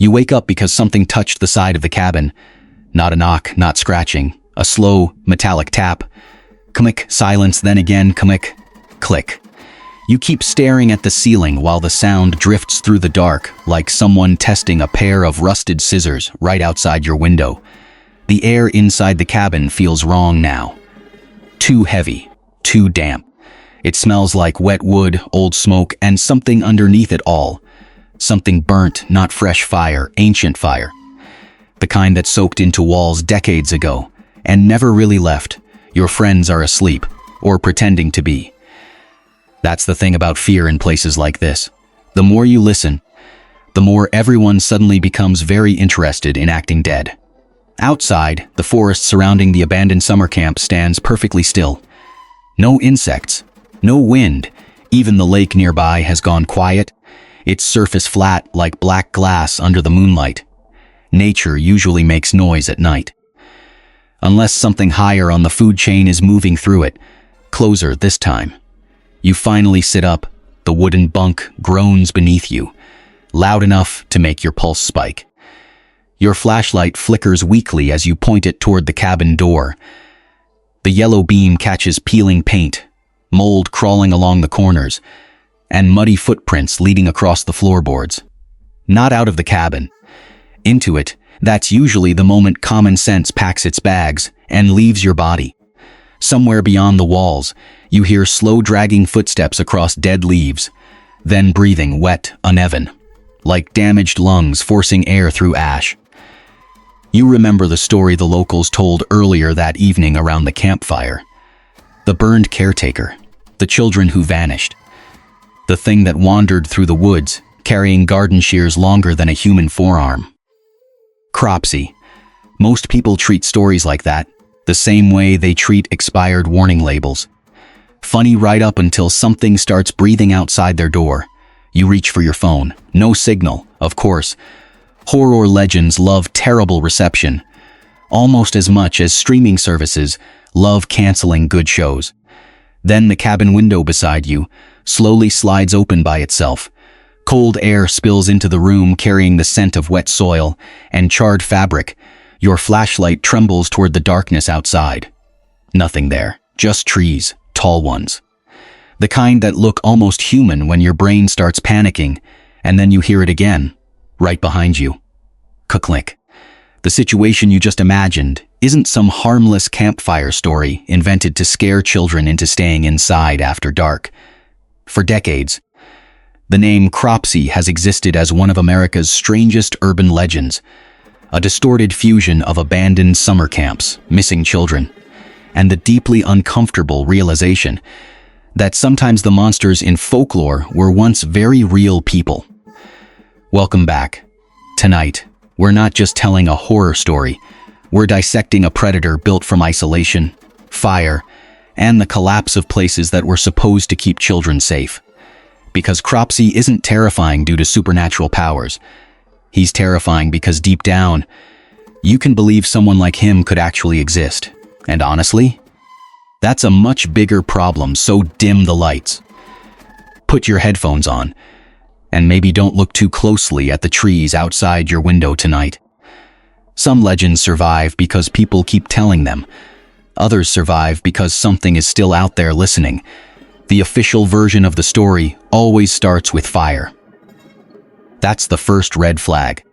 You wake up because something touched the side of the cabin. Not a knock, not scratching. A slow, metallic tap. Click, silence, then again, click, click. You keep staring at the ceiling while the sound drifts through the dark, like someone testing a pair of rusted scissors right outside your window. The air inside the cabin feels wrong now. Too heavy, too damp. It smells like wet wood, old smoke, and something underneath it all. Something burnt, not fresh fire, ancient fire. The kind that soaked into walls decades ago and never really left. Your friends are asleep, or pretending to be. That's the thing about fear in places like this. The more you listen, the more everyone suddenly becomes very interested in acting dead. Outside, the forest surrounding the abandoned summer camp stands perfectly still. No insects, no wind. Even the lake nearby has gone quiet, its surface flat like black glass under the moonlight. Nature usually makes noise at night. Unless something higher on the food chain is moving through it, closer this time. You finally sit up, the wooden bunk groans beneath you, loud enough to make your pulse spike. Your flashlight flickers weakly as you point it toward the cabin door. The yellow beam catches peeling paint, mold crawling along the corners, and muddy footprints leading across the floorboards. Not out of the cabin. Into it, that's usually the moment common sense packs its bags and leaves your body. Somewhere beyond the walls, you hear slow dragging footsteps across dead leaves, then breathing wet, uneven, like damaged lungs forcing air through ash. You remember the story the locals told earlier that evening around the campfire. The burned caretaker, the children who vanished, the thing that wandered through the woods, carrying garden shears longer than a human forearm. Cropsy. Most people treat stories like that the same way they treat expired warning labels. Funny right up until something starts breathing outside their door. You reach for your phone. No signal, of course. Horror legends love terrible reception, almost as much as streaming services love canceling good shows. Then the cabin window beside you slowly slides open by itself. Cold air spills into the room carrying the scent of wet soil and charred fabric. Your flashlight trembles toward the darkness outside. Nothing there, just trees, tall ones. The kind that look almost human when your brain starts panicking, and then you hear it again, right behind you. Click. The situation you just imagined isn't some harmless campfire story invented to scare children into staying inside after dark. For decades, the name Cropsy has existed as one of America's strangest urban legends, a distorted fusion of abandoned summer camps, missing children, and the deeply uncomfortable realization that sometimes the monsters in folklore were once very real people. Welcome back. Tonight, we're not just telling a horror story, we're dissecting a predator built from isolation, fire, and the collapse of places that were supposed to keep children safe. Because Cropsy isn't terrifying due to supernatural powers. He's terrifying because deep down, you can believe someone like him could actually exist. And honestly, that's a much bigger problem, so dim the lights. Put your headphones on, and maybe don't look too closely at the trees outside your window tonight. Some legends survive because people keep telling them. Others survive because something is still out there listening. The official version of the story always starts with fire. That's the first red flag.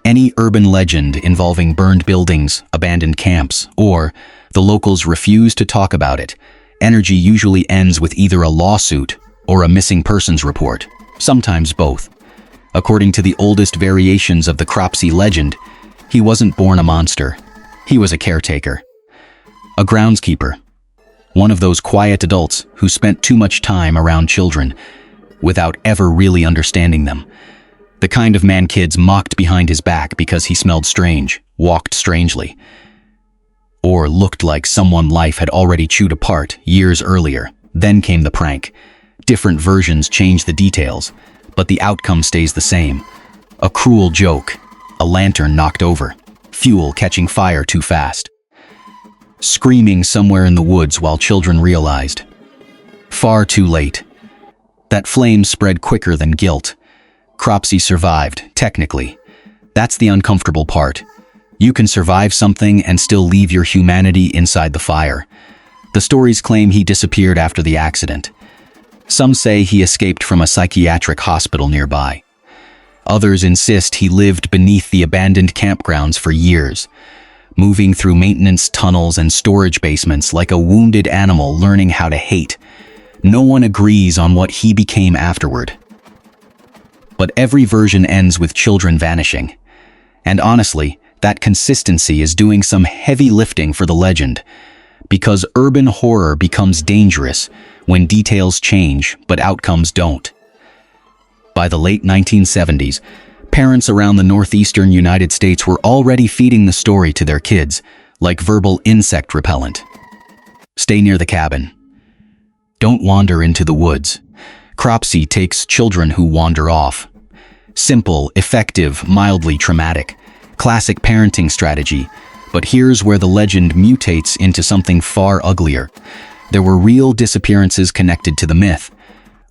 Any urban legend involving burned buildings, abandoned camps, or the locals refuse to talk about it, energy usually ends with either a lawsuit or a missing persons report, sometimes both. According to the oldest variations of the Cropsy legend, he wasn't born a monster. He was a caretaker, a groundskeeper, one of those quiet adults who spent too much time around children without ever really understanding them. The kind of man kids mocked behind his back because he smelled strange, walked strangely, or looked like someone life had already chewed apart years earlier. Then came the prank. Different versions change the details, but the outcome stays the same. A cruel joke, a lantern knocked over, fuel catching fire too fast. Screaming somewhere in the woods while children realized. Far too late. That flame spread quicker than guilt. Cropsy survived, technically. That's the uncomfortable part. You can survive something and still leave your humanity inside the fire. The stories claim he disappeared after the accident. Some say he escaped from a psychiatric hospital nearby. Others insist he lived beneath the abandoned campgrounds for years, moving through maintenance tunnels and storage basements like a wounded animal learning how to hate. No one agrees on what he became afterward. But every version ends with children vanishing. And honestly, that consistency is doing some heavy lifting for the legend, because urban horror becomes dangerous when details change but outcomes don't. By the late 1970s, parents around the northeastern United States were already feeding the story to their kids, like verbal insect repellent. Stay near the cabin. Don't wander into the woods. Cropsy takes children who wander off. Simple, effective, mildly traumatic. Classic parenting strategy. But here's where the legend mutates into something far uglier. There were real disappearances connected to the myth.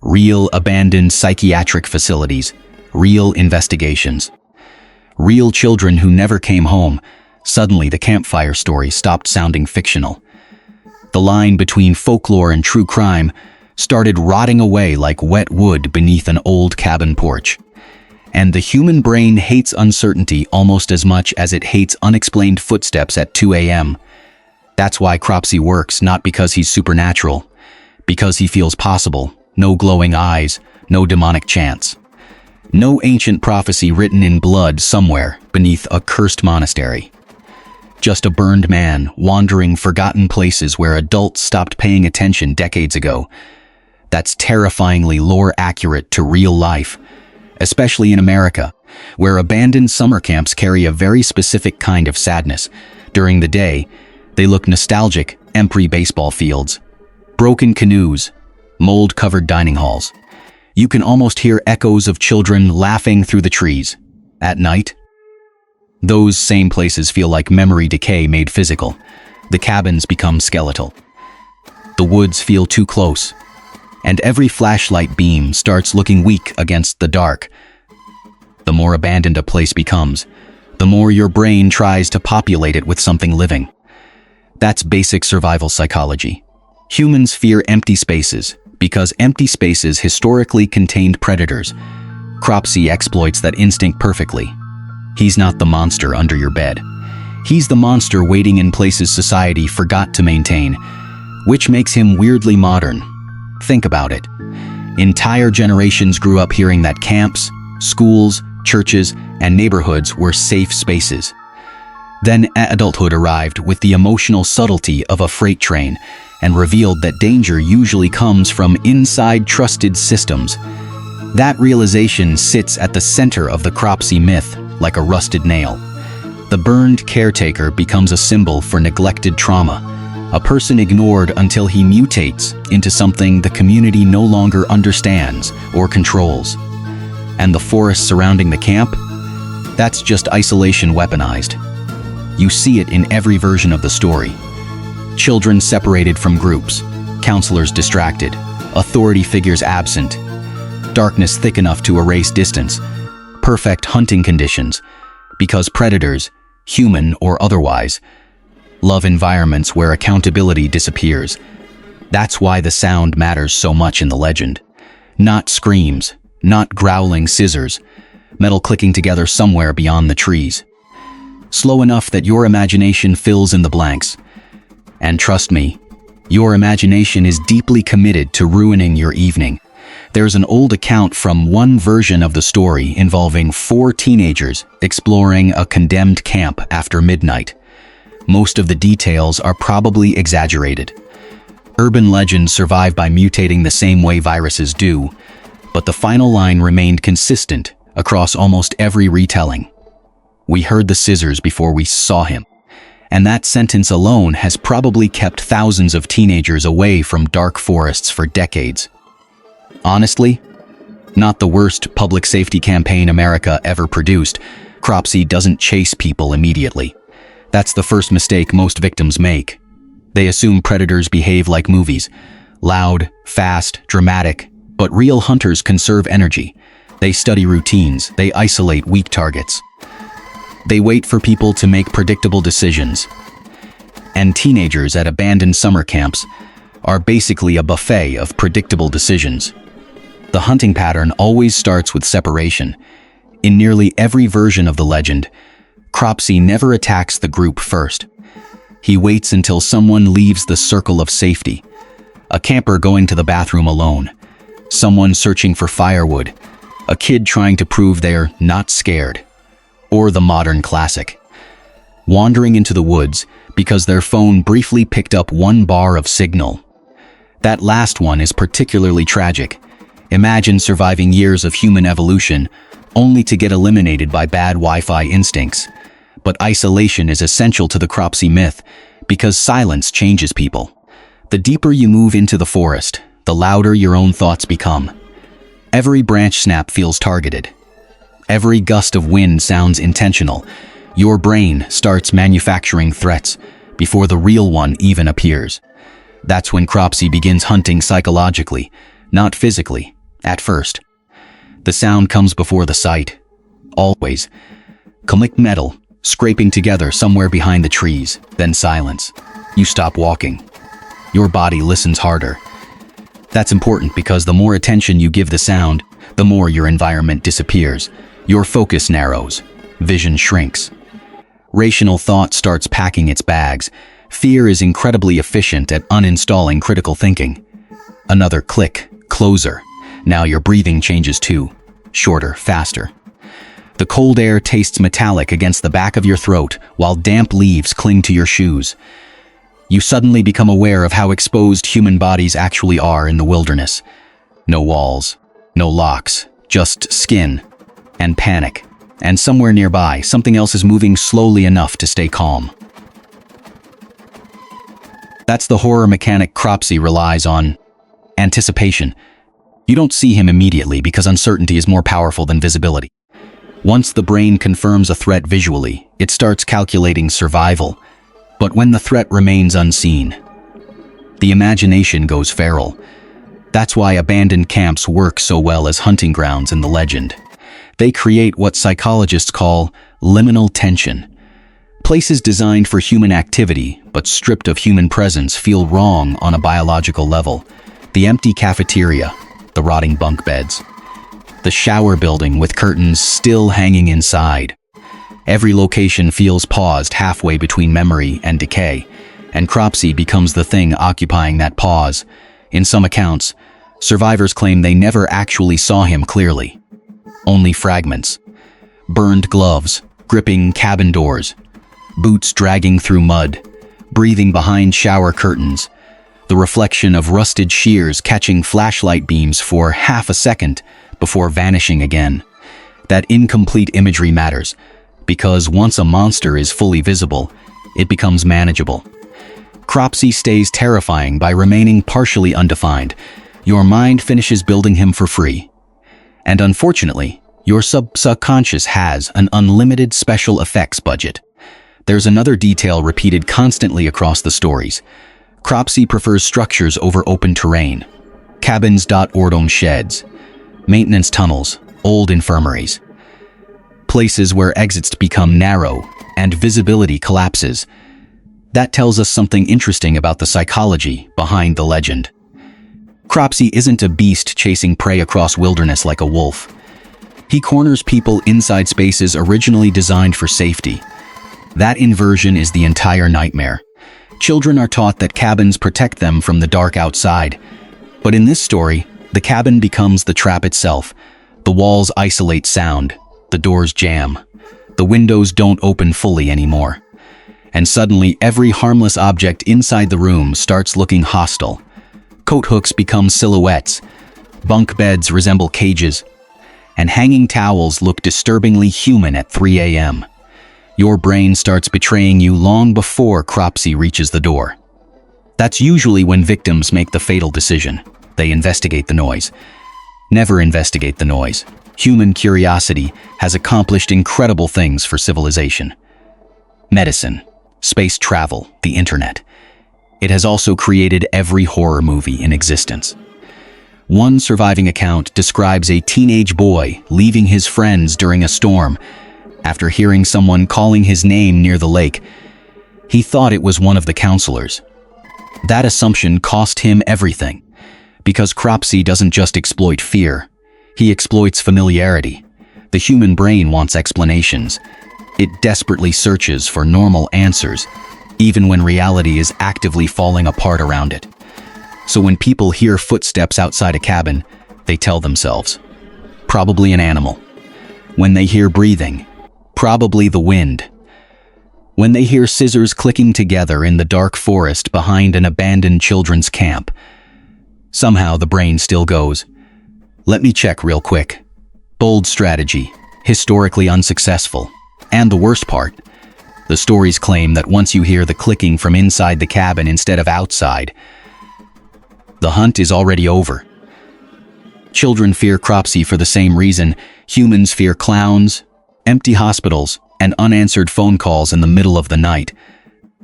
Real abandoned psychiatric facilities. Real investigations. Real children who never came home. Suddenly, the Campfire story stopped sounding fictional. The line between folklore and true crime started rotting away like wet wood beneath an old cabin porch. And the human brain hates uncertainty almost as much as it hates unexplained footsteps at 2 a.m. That's why Cropsy works, not because he's supernatural, because he feels possible. No glowing eyes, no demonic chants. No ancient prophecy written in blood somewhere beneath a cursed monastery. Just a burned man wandering forgotten places where adults stopped paying attention decades ago. That's terrifyingly lore accurate to real life, especially in America, where abandoned summer camps carry a very specific kind of sadness. During the day, they look nostalgic, empty baseball fields, broken canoes, mold-covered dining halls. You can almost hear echoes of children laughing through the trees. At night, those same places feel like memory decay made physical. The cabins become skeletal. The woods feel too close, and every flashlight beam starts looking weak against the dark. The more abandoned a place becomes, the more your brain tries to populate it with something living. That's basic survival psychology. Humans fear empty spaces because empty spaces historically contained predators. Cropsy exploits that instinct perfectly. He's not the monster under your bed. He's the monster waiting in places society forgot to maintain, which makes him weirdly modern. Think about it. Entire generations grew up hearing that camps, schools, churches, and neighborhoods were safe spaces. Then adulthood arrived with the emotional subtlety of a freight train and revealed that danger usually comes from inside trusted systems. That realization sits at the center of the Cropsy myth like a rusted nail. The burned caretaker becomes a symbol for neglected trauma, a person ignored until he mutates into something the community no longer understands or controls. And the forest surrounding the camp? That's just isolation weaponized. You see it in every version of the story. Children separated from groups, counselors distracted, authority figures absent, darkness thick enough to erase distance, perfect hunting conditions, because predators, human or otherwise, love environments where accountability disappears. That's why the sound matters so much in the legend. Not screams, not growling scissors, metal clicking together somewhere beyond the trees. Slow enough that your imagination fills in the blanks. And trust me, your imagination is deeply committed to ruining your evening. There's an old account from one version of the story involving 4 teenagers exploring a condemned camp after midnight. Most of the details are probably exaggerated. Urban legends survive by mutating the same way viruses do, but the final line remained consistent across almost every retelling. We heard the scissors before we saw him. And that sentence alone has probably kept thousands of teenagers away from dark forests for decades. Honestly, not the worst public safety campaign America ever produced. Cropsy doesn't chase people immediately. That's the first mistake most victims make. They assume predators behave like movies. Loud, fast, dramatic, but real hunters conserve energy. They study routines, they isolate weak targets. They wait for people to make predictable decisions. And teenagers at abandoned summer camps are basically a buffet of predictable decisions. The hunting pattern always starts with separation. In nearly every version of the legend, Cropsy never attacks the group first. He waits until someone leaves the circle of safety. A camper going to the bathroom alone, someone searching for firewood, a kid trying to prove they're not scared, or the modern classic, wandering into the woods because their phone briefly picked up one bar of signal. That last one is particularly tragic. Imagine surviving years of human evolution only to get eliminated by bad Wi-Fi instincts. But isolation is essential to the Cropsy myth because silence changes people. The deeper you move into the forest, the louder your own thoughts become. Every branch snap feels targeted. Every gust of wind sounds intentional. Your brain starts manufacturing threats before the real one even appears. That's when Cropsy begins hunting psychologically, not physically, at first. The sound comes before the sight. Always. Click metal, scraping together somewhere behind the trees, then silence. You stop walking. Your body listens harder. That's important because the more attention you give the sound, the more your environment disappears. Your focus narrows. Vision shrinks. Rational thought starts packing its bags. Fear is incredibly efficient at uninstalling critical thinking. Another click, closer. Now your breathing changes too. Shorter, faster. The cold air tastes metallic against the back of your throat while damp leaves cling to your shoes. You suddenly become aware of how exposed human bodies actually are in the wilderness. No walls, no locks, just skin and panic. And somewhere nearby, something else is moving slowly enough to stay calm. That's the horror mechanic Cropsy relies on. Anticipation. You don't see him immediately because uncertainty is more powerful than visibility. Once the brain confirms a threat visually, it starts calculating survival. But when the threat remains unseen, the imagination goes feral. That's why abandoned camps work so well as hunting grounds in the legend. They create what psychologists call liminal tension. Places designed for human activity, but stripped of human presence, feel wrong on a biological level. The empty cafeteria, the rotting bunk beds, the shower building with curtains still hanging inside. Every location feels paused halfway between memory and decay, and Cropsy becomes the thing occupying that pause. In some accounts, survivors claim they never actually saw him clearly. Only fragments. Burned gloves, gripping cabin doors, boots dragging through mud, breathing behind shower curtains, the reflection of rusted shears catching flashlight beams for half a second before vanishing again. That incomplete imagery matters, because once a monster is fully visible, it becomes manageable. Cropsy stays terrifying by remaining partially undefined. Your mind finishes building him for free. And unfortunately, your subconscious has an unlimited special effects budget. There's another detail repeated constantly across the stories. Cropsy prefers structures over open terrain. Cabins .ordong sheds, maintenance tunnels, old infirmaries. Places where exits become narrow and visibility collapses. That tells us something interesting about the psychology behind the legend. Cropsy isn't a beast chasing prey across wilderness like a wolf. He corners people inside spaces originally designed for safety. That inversion is the entire nightmare. Children are taught that cabins protect them from the dark outside. But in this story, the cabin becomes the trap itself. The walls isolate sound. The doors jam. The windows don't open fully anymore. And suddenly, every harmless object inside the room starts looking hostile. Coat hooks become silhouettes. Bunk beds resemble cages. And hanging towels look disturbingly human at 3 a.m. Your brain starts betraying you long before Cropsy reaches the door. That's usually when victims make the fatal decision. They investigate the noise. Never investigate the noise. Human curiosity has accomplished incredible things for civilization. Medicine, space travel, the internet. It has also created every horror movie in existence. One surviving account describes a teenage boy leaving his friends during a storm. after hearing someone calling his name near the lake. He thought it was one of the counselors. That assumption cost him everything, because Cropsy doesn't just exploit fear, he exploits familiarity. The human brain wants explanations. It desperately searches for normal answers, even when reality is actively falling apart around it. So when people hear footsteps outside a cabin, they tell themselves, probably an animal. When they hear breathing, probably the wind. When they hear scissors clicking together in the dark forest behind an abandoned children's camp, somehow the brain still goes, let me check real quick. Bold strategy, historically unsuccessful. And the worst part, the stories claim that once you hear the clicking from inside the cabin instead of outside, the hunt is already over. Children fear Cropsy for the same reason humans fear clowns, empty hospitals, and unanswered phone calls in the middle of the night.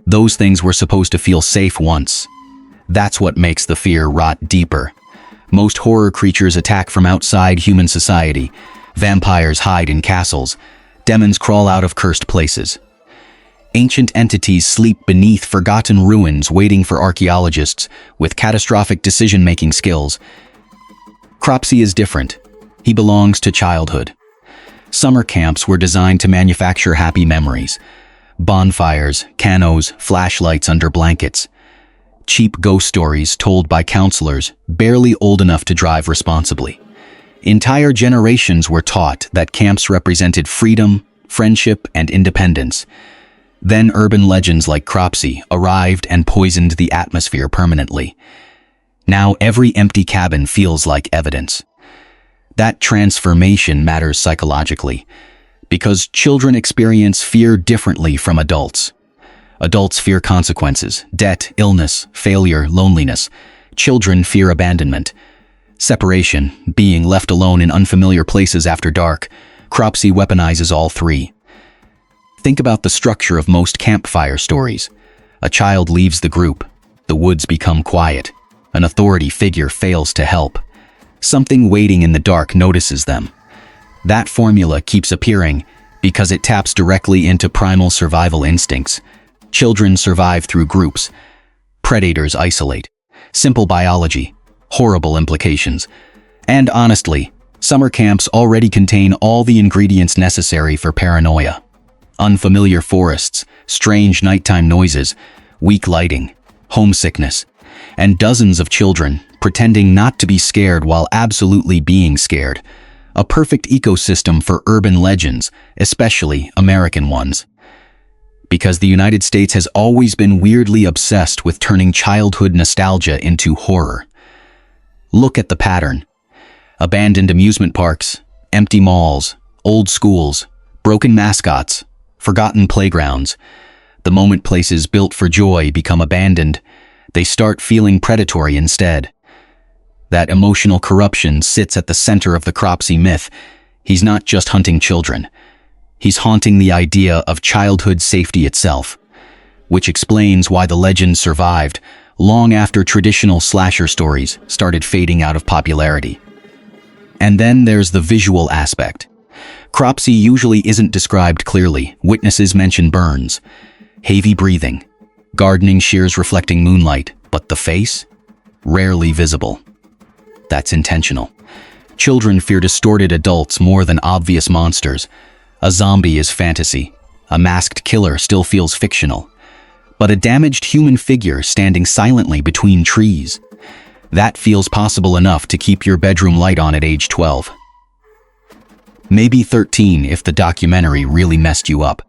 Those things were supposed to feel safe once. That's what makes the fear rot deeper. Most horror creatures attack from outside human society. Vampires hide in castles. Demons crawl out of cursed places. Ancient entities sleep beneath forgotten ruins waiting for archaeologists with catastrophic decision-making skills. Cropsy is different. He belongs to childhood. Summer camps were designed to manufacture happy memories. Bonfires, canoes, flashlights under blankets. Cheap ghost stories told by counselors barely old enough to drive responsibly. Entire generations were taught that camps represented freedom, friendship, and independence. Then urban legends like Cropsy arrived and poisoned the atmosphere permanently. Now every empty cabin feels like evidence. That transformation matters psychologically, because children experience fear differently from adults. Adults fear consequences, debt, illness, failure, loneliness. Children fear abandonment, separation, being left alone in unfamiliar places after dark. Cropsy weaponizes all three. Think about the structure of most campfire stories. A child leaves the group. The woods become quiet. An authority figure fails to help. Something waiting in the dark notices them. That formula keeps appearing because it taps directly into primal survival instincts. Children survive through groups. Predators isolate. Simple biology. Horrible implications. And honestly, summer camps already contain all the ingredients necessary for paranoia. Unfamiliar forests, strange nighttime noises, weak lighting, homesickness, and dozens of children pretending not to be scared while absolutely being scared. A perfect ecosystem for urban legends, especially American ones. Because the United States has always been weirdly obsessed with turning childhood nostalgia into horror. Look at the pattern. Abandoned amusement parks, empty malls, old schools, broken mascots, forgotten playgrounds. The moment places built for joy become abandoned, they start feeling predatory instead. That emotional corruption sits at the center of the Cropsy myth. He's not just hunting children. He's haunting the idea of childhood safety itself, which explains why the legend survived long after traditional slasher stories started fading out of popularity. And then there's the visual aspect. Cropsy usually isn't described clearly. Witnesses mention burns, heavy breathing, gardening shears reflecting moonlight, but the face? Rarely visible. That's intentional. Children fear distorted adults more than obvious monsters. A zombie is fantasy. A masked killer still feels fictional. But a damaged human figure standing silently between trees, that feels possible enough to keep your bedroom light on at age 12. Maybe 13 if the documentary really messed you up.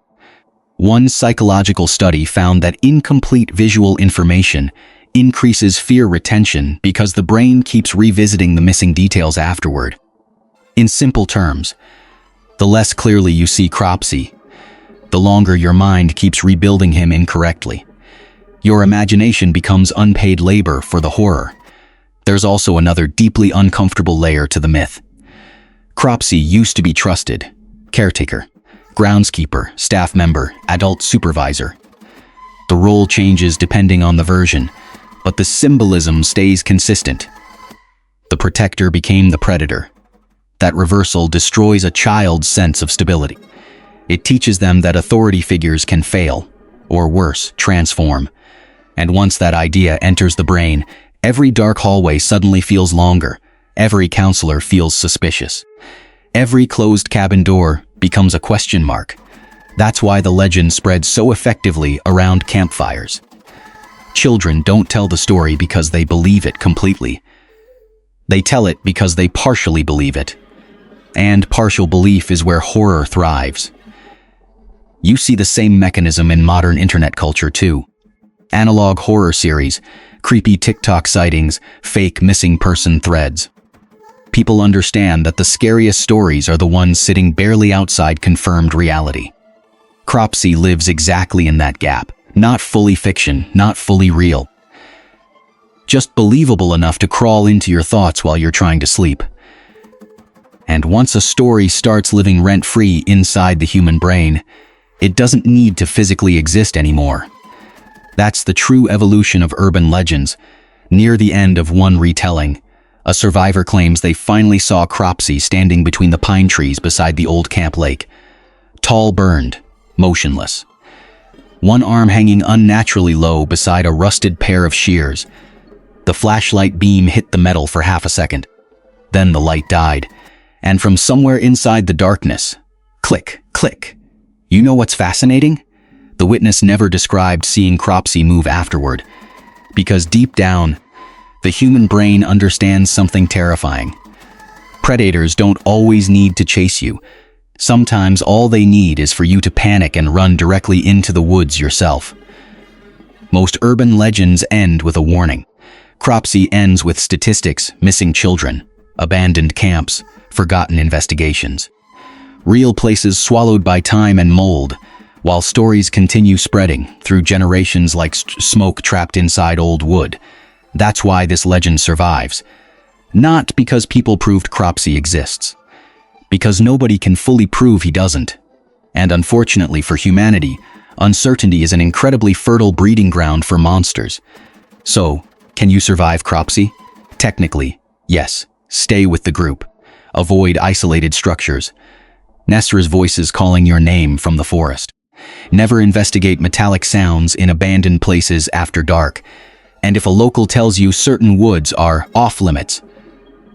One psychological study found that incomplete visual information increases fear retention because the brain keeps revisiting the missing details afterward. In simple terms, the less clearly you see Cropsy, the longer your mind keeps rebuilding him incorrectly. Your imagination becomes unpaid labor for the horror. There's also another deeply uncomfortable layer to the myth. Cropsy used to be trusted. Caretaker, groundskeeper, staff member, adult supervisor. The role changes depending on the version, but the symbolism stays consistent. The protector became the predator. That reversal destroys a child's sense of stability. It teaches them that authority figures can fail, or worse, transform. And once that idea enters the brain, every dark hallway suddenly feels longer. Every counselor feels suspicious. Every closed cabin door becomes a question mark. That's why the legend spreads so effectively around campfires. Children don't tell the story because they believe it completely. They tell it because they partially believe it. And partial belief is where horror thrives. You see the same mechanism in modern internet culture too. Analog horror series, creepy TikTok sightings, fake missing person threads. People understand that the scariest stories are the ones sitting barely outside confirmed reality. Cropsy lives exactly in that gap. Not fully fiction, not fully real. Just believable enough to crawl into your thoughts while you're trying to sleep. And once a story starts living rent-free inside the human brain, it doesn't need to physically exist anymore. That's the true evolution of urban legends. Near the end of one retelling, a survivor claims they finally saw Cropsy standing between the pine trees beside the old camp lake. Tall, burned, motionless. One arm hanging unnaturally low beside a rusted pair of shears. The flashlight beam hit the metal for half a second. Then the light died, and from somewhere inside the darkness, click, click. You know what's fascinating? The witness never described seeing Cropsy move afterward, because deep down, the human brain understands something terrifying. Predators don't always need to chase you. Sometimes all they need is for you to panic and run directly into the woods yourself. Most urban legends end with a warning. Cropsy ends with statistics, missing children, abandoned camps, forgotten investigations. Real places swallowed by time and mold, while stories continue spreading through generations like smoke trapped inside old wood. That's why this legend survives. Not because people proved Cropsy exists. Because nobody can fully prove he doesn't. And unfortunately for humanity, uncertainty is an incredibly fertile breeding ground for monsters. So, can you survive Cropsy? Technically, yes. Stay with the group. Avoid isolated structures. Nesra's voices calling your name from the forest. Never investigate metallic sounds in abandoned places after dark. And if a local tells you certain woods are off-limits,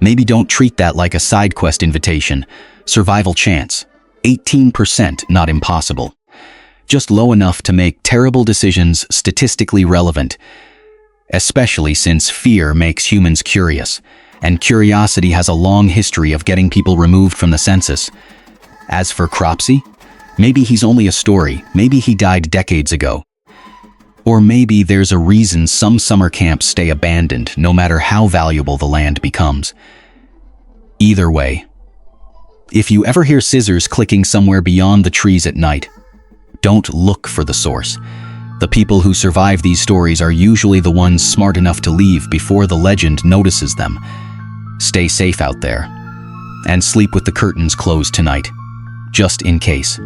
maybe don't treat that like a side quest invitation. Survival chance. 18% not impossible. Just low enough to make terrible decisions statistically relevant. Especially since fear makes humans curious, and curiosity has a long history of getting people removed from the census. As for Cropsy, maybe he's only a story, maybe he died decades ago. Or maybe there's a reason some summer camps stay abandoned no matter how valuable the land becomes. Either way, if you ever hear scissors clicking somewhere beyond the trees at night, don't look for the source. The people who survive these stories are usually the ones smart enough to leave before the legend notices them. Stay safe out there, and sleep with the curtains closed tonight, just in case.